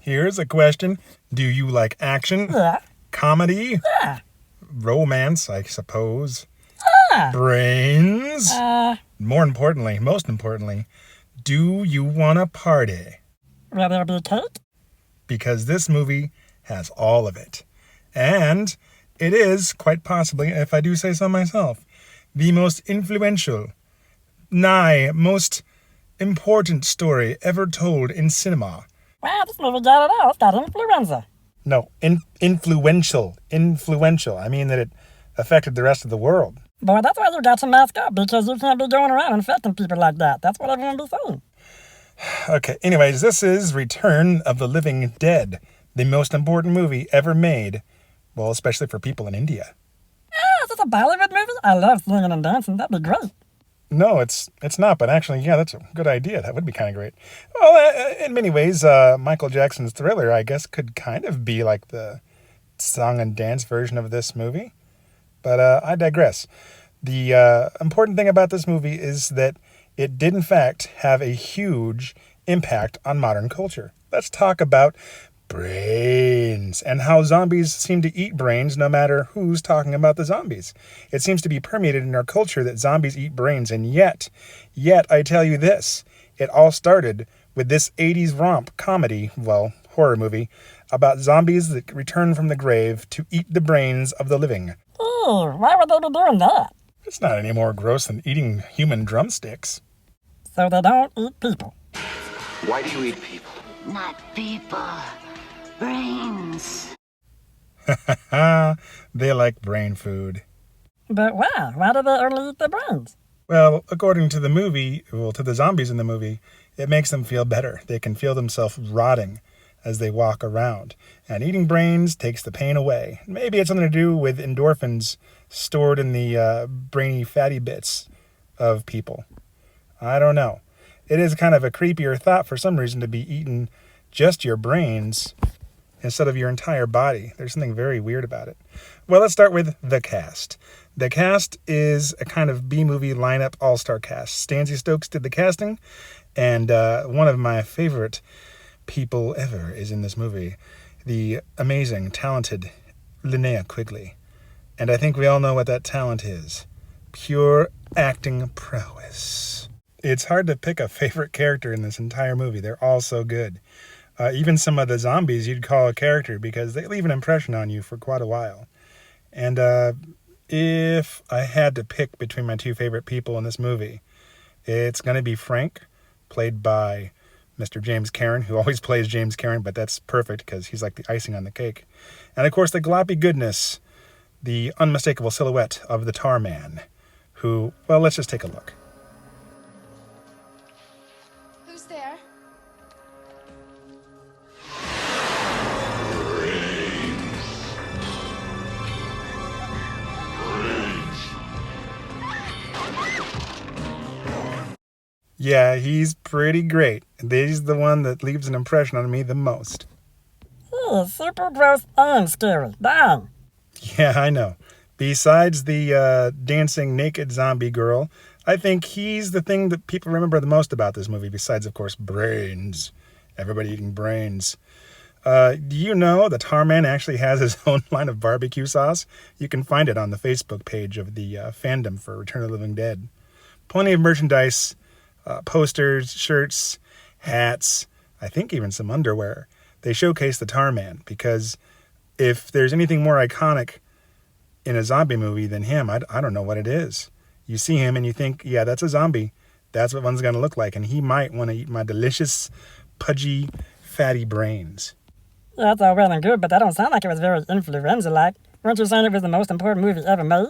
Here's a question. Do you like action? Yeah. Comedy? Yeah. Romance, I suppose. Yeah. Brains? Most importantly, do you want to party? Will there be cake? Because this movie has all of it. And it is, quite possibly, if I do say so myself, the most influential, most important story ever told in cinema. Wow, this movie got it all. It's got influenza. No, influential. Influential. I mean that it affected the rest of the world. Boy, that's why you got to mask up, because you can't be going around infecting people like that. That's what everyone be saying. Okay, anyways, this is Return of the Living Dead, the most important movie ever made. Well, especially for people in India. Is this a Bollywood movie? I love singing and dancing. That'd be great. No, it's not, but actually, yeah, that's a good idea. That would be kind of great. Well, in many ways, Michael Jackson's Thriller, I guess, could kind of be like the song and dance version of this movie. But I digress. The important thing about this movie is that it did, in fact, have a huge impact on modern culture. Let's talk about brains and how zombies seem to eat brains no matter who's talking about the zombies. It seems to be permeated in our culture that zombies eat brains, and yet I tell you this, it all started with this 80s romp comedy, well, horror movie, about zombies that return from the grave to eat the brains of the living. Ew, why would they be doing that? It's not any more gross than eating human drumsticks. So they don't eat people. Why do you eat people? Not people. Brains. They like brain food. But why? Why do they only eat the brains? Well, according to the movie, to the zombies in the movie, it makes them feel better. They can feel themselves rotting as they walk around. And eating brains takes the pain away. Maybe it's something to do with endorphins stored in the brainy fatty bits of people. I don't know. It is kind of a creepier thought for some reason to be eating just your brains instead of your entire body. There's something very weird about it. Well, let's start with the cast. The cast is a kind of B-movie lineup all-star cast. Stanley Stokes did the casting, and one of my favorite people ever is in this movie, the amazing, talented Linnea Quigley. And I think we all know what that talent is. Pure acting prowess. It's hard to pick a favorite character in this entire movie. They're all so good. Even some of the zombies you'd call a character because they leave an impression on you for quite a while. And if I had to pick between my two favorite people in this movie, it's going to be Frank, played by Mr. James Karen, who always plays James Karen, but that's perfect because he's like the icing on the cake. And of course, the gloppy goodness, the unmistakable silhouette of the Tar Man, who, well, let's just take a look. Who's there? Yeah, he's pretty great. He's the one that leaves an impression on me the most. He's super gross and scary. Damn. Yeah, I know. Besides the dancing naked zombie girl, I think he's the thing that people remember the most about this movie, besides, of course, brains. Everybody eating brains. Do you know the Tar Man actually has his own line of barbecue sauce? You can find it on the Facebook page of the fandom for Return of the Living Dead. Plenty of merchandise, posters, shirts, hats, I think even some underwear. They showcase the Tar Man because if there's anything more iconic in a zombie movie than him, I don't know what it is. You see him and you think, yeah, that's a zombie. That's what one's going to look like. And he might want to eat my delicious, pudgy, fatty brains. Yeah, that's all well and good, but that don't sound like it was very influenza-like. Weren't you saying it was the most important movie ever made?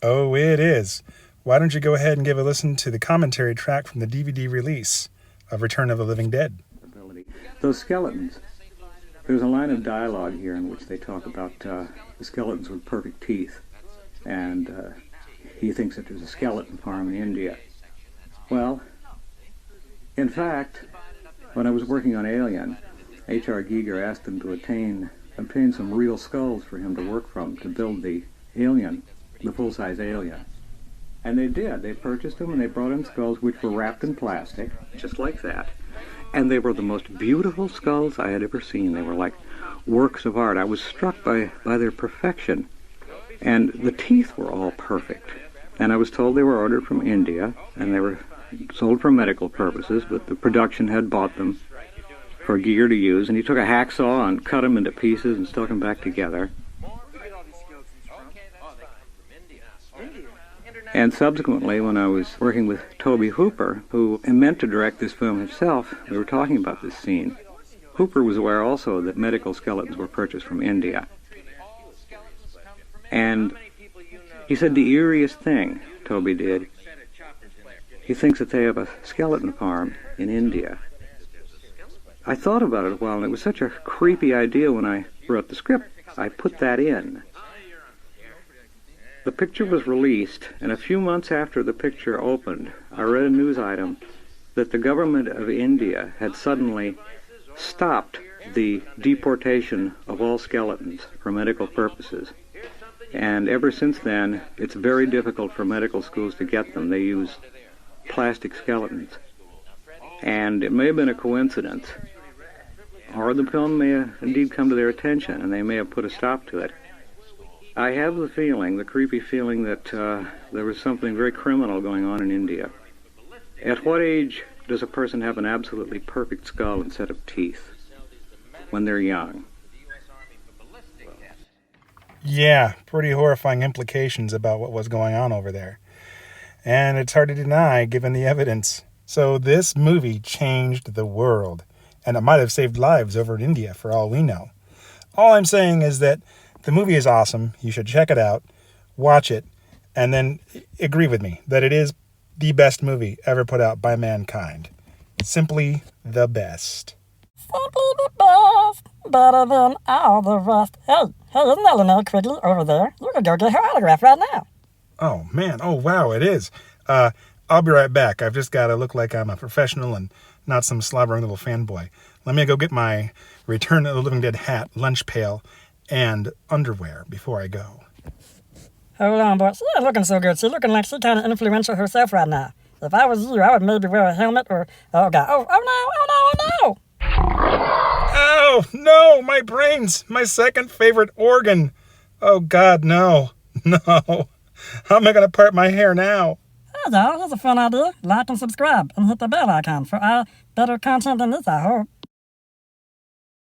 Oh, it is. Why don't you go ahead and give a listen to the commentary track from the DVD release of Return of the Living Dead. Those skeletons. There's a line of dialogue here in which they talk about the skeletons with perfect teeth. And he thinks that there's a skeleton farm in India. Well, in fact, when I was working on Alien, H.R. Giger asked him to obtain some real skulls for him to work from to build the alien, the full-size alien. And they did. They purchased them and they brought in skulls which were wrapped in plastic, just like that. And they were the most beautiful skulls I had ever seen. They were like works of art. I was struck by their perfection. And the teeth were all perfect. And I was told they were ordered from India, and they were sold for medical purposes, but the production had bought them for gear to use. And he took a hacksaw and cut them into pieces and stuck them back together. And subsequently, when I was working with Tobe Hooper, who meant to direct this film himself, we were talking about this scene. Hooper was aware also that medical skeletons were purchased from India. And he said the eeriest thing Tobe did, he thinks that they have a skeleton farm in India. I thought about it a while, and it was such a creepy idea when I wrote the script. I put that in. The picture was released, and a few months after the picture opened, I read a news item that the government of India had suddenly stopped the deportation of all skeletons for medical purposes. And ever since then, it's very difficult for medical schools to get them. They use plastic skeletons. And it may have been a coincidence, or the film may have indeed come to their attention, and they may have put a stop to it. I have the feeling, the creepy feeling, that there was something very criminal going on in India. At what age does a person have an absolutely perfect skull and set of teeth? When they're young. Yeah, pretty horrifying implications about what was going on over there. And it's hard to deny given the evidence. So this movie changed the world. And it might have saved lives over in India for all we know. All I'm saying is that the movie is awesome. You should check it out, watch it, and then agree with me that it is the best movie ever put out by mankind. Simply the best. Simply the best, better than all the rest. Hey, isn't that Linnea Quigley over there? You could go get her autograph right now. Oh, man. Oh, wow, it is. I'll be right back. I've just got to look like I'm a professional and not some slobbering little fanboy. Let me go get my Return of the Living Dead hat, lunch pail, and underwear before I go. Hold on, boy. She ain't looking so good. She's looking like she's kind of influential herself right now. If I was you, I would maybe wear a helmet or... Oh, God. Oh, no. Oh, no, my brains, my second favorite organ. Oh, God, no. No. How am I going to part my hair now? Hey, y'all, here's a fun idea. Like and subscribe and hit the bell icon for better content than this, I hope.